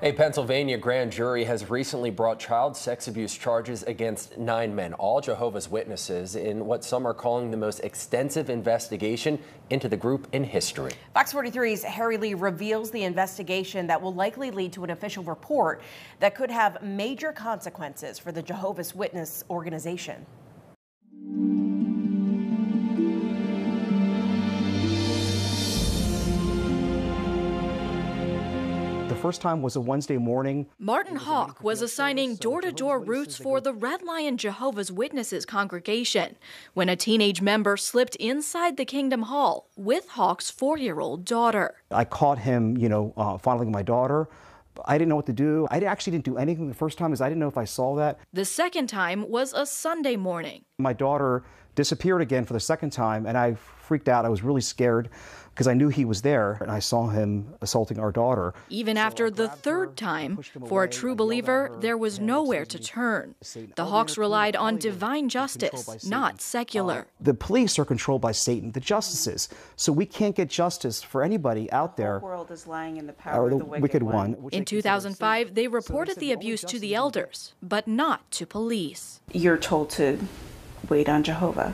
A Pennsylvania grand jury has recently brought child sex abuse charges against 9 men, all Jehovah's Witnesses, in what some are calling the most extensive investigation into the group in history. Fox 43's Harry Lee reveals the investigation that will likely lead to an official report that could have major consequences for the Jehovah's Witness organization. The first time was a Wednesday morning. Martin Hawk was assigning door-to-door routes for the Red Lion Jehovah's Witnesses congregation when a teenage member slipped inside the Kingdom Hall with Hawk's 4-year-old daughter. I caught him, fondling my daughter. I didn't know what to do. I actually didn't do anything the first time, as I didn't know if I saw that. The second time was a Sunday morning. My daughter disappeared again for the second time, and I freaked out. I was really scared because I knew he was there, and I saw him assaulting our daughter. Even after the third time, for a true believer, there was nowhere to turn. The Hawks relied on divine justice, not secular. The police are controlled by Satan, the justices. So we can't get justice for anybody out there. The whole world is lying in the power of the wicked one. In 2005, they reported the abuse to the elders, but not to police. You're told to wait on Jehovah.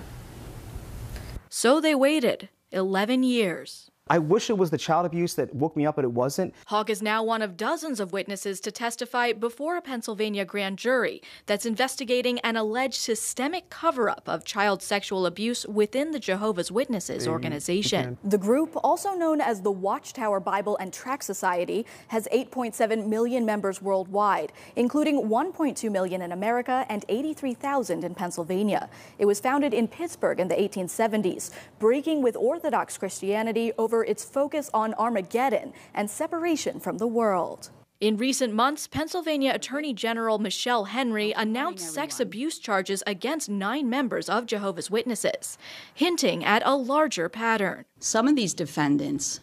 So they waited 11 years. I wish it was the child abuse that woke me up, but it wasn't. Hawk is now one of dozens of witnesses to testify before a Pennsylvania grand jury that's investigating an alleged systemic cover-up of child sexual abuse within the Jehovah's Witnesses organization. The group, also known as the Watchtower Bible and Tract Society, has 8.7 million members worldwide, including 1.2 million in America and 83,000 in Pennsylvania. It was founded in Pittsburgh in the 1870s, breaking with Orthodox Christianity over its focus on Armageddon and separation from the world. In recent months, Pennsylvania Attorney General Michelle Henry announced sex abuse charges against 9 members of Jehovah's Witnesses, hinting at a larger pattern. Some of these defendants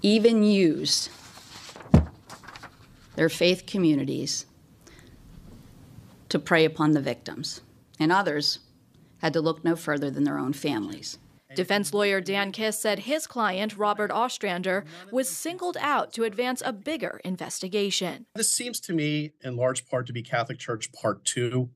even use their faith communities to prey upon the victims, and others had to look no further than their own families. Defense lawyer Dan Kiss said his client, Robert Ostrander, was singled out to advance a bigger investigation. This seems to me, in large part, to be Catholic Church Part 2.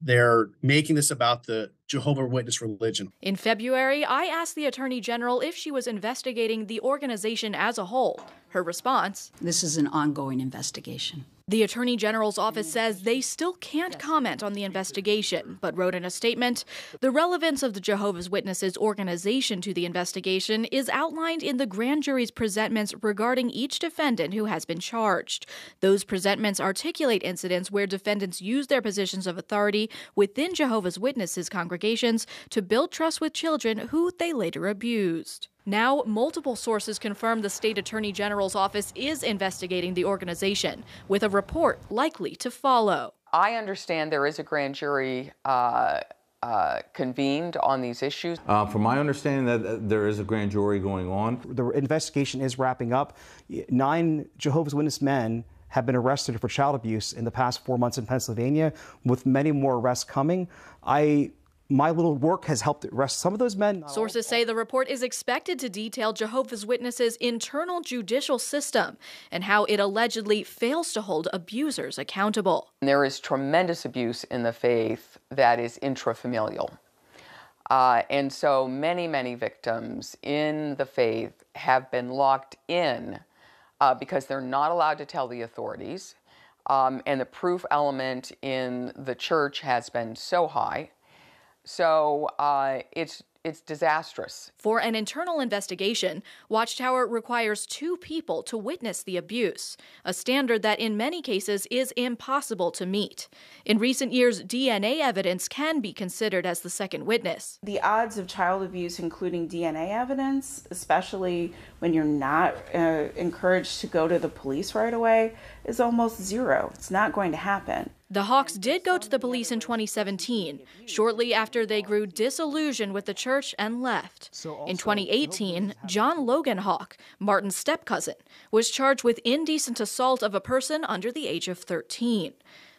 They're making this about the Jehovah's Witness religion. In February, I asked the Attorney General if she was investigating the organization as a whole. Her response: "This is an ongoing investigation." The Attorney General's office says they still can't comment on the investigation, but wrote in a statement, "The relevance of the Jehovah's Witnesses organization to the investigation is outlined in the grand jury's presentments regarding each defendant who has been charged. Those presentments articulate incidents where defendants use their positions of authority within Jehovah's Witnesses congregations to build trust with children who they later abused." Now, multiple sources confirm the state attorney general's office is investigating the organization, with a report likely to follow. I understand there is a grand jury convened on these issues. From my understanding, that there is a grand jury going on. The investigation is wrapping up. 9 Jehovah's Witness men have been arrested for child abuse in the past 4 months in Pennsylvania, with many more arrests coming. My little work has helped arrest some of those men. Sources say the report is expected to detail Jehovah's Witnesses' internal judicial system and how it allegedly fails to hold abusers accountable. There is tremendous abuse in the faith that is intrafamilial. And so many victims in the faith have been locked in because they're not allowed to tell the authorities. And the proof element in the church has been so high. So it's disastrous. For an internal investigation, Watchtower requires 2 people to witness the abuse, a standard that in many cases is impossible to meet. In recent years, DNA evidence can be considered as the second witness. The odds of child abuse, including DNA evidence, especially when you're not encouraged to go to the police right away, is almost zero. It's not going to happen. The Hawks did go to the police in 2017, shortly after they grew disillusioned with the church and left. In 2018, John Logan Hawk, Martin's step-cousin, was charged with indecent assault of a person under the age of 13.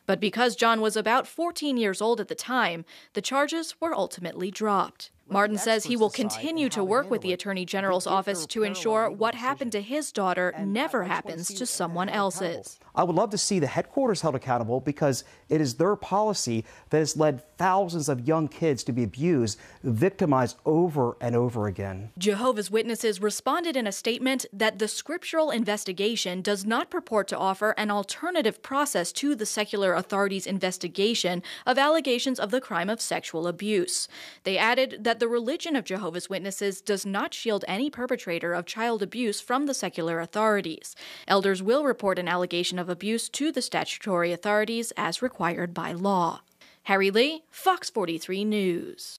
But because John was about 14 years old at the time, the charges were ultimately dropped. Martin says he will continue to work with the Attorney General's office to ensure what happened to his daughter never happens to someone else's. I would love to see the headquarters held accountable because it is their policy that has led thousands of young kids to be abused, victimized over and over again. Jehovah's Witnesses responded in a statement that the scriptural investigation does not purport to offer an alternative process to the secular authorities' investigation of allegations of the crime of sexual abuse. They added that the religion of Jehovah's Witnesses does not shield any perpetrator of child abuse from the secular authorities. Elders will report an allegation of abuse to the statutory authorities as required by law. Harry Lee, Fox 43 News.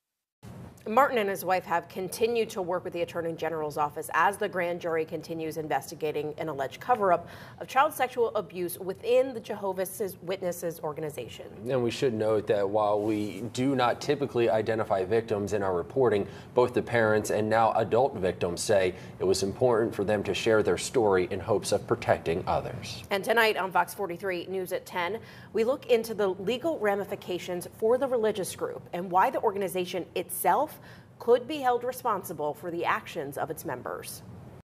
Martin and his wife have continued to work with the Attorney General's office as the grand jury continues investigating an alleged cover-up of child sexual abuse within the Jehovah's Witnesses organization. And we should note that while we do not typically identify victims in our reporting, both the parents and now adult victims say it was important for them to share their story in hopes of protecting others. And tonight on Fox 43 News at 10, we look into the legal ramifications for the religious group and why the organization itself could be held responsible for the actions of its members.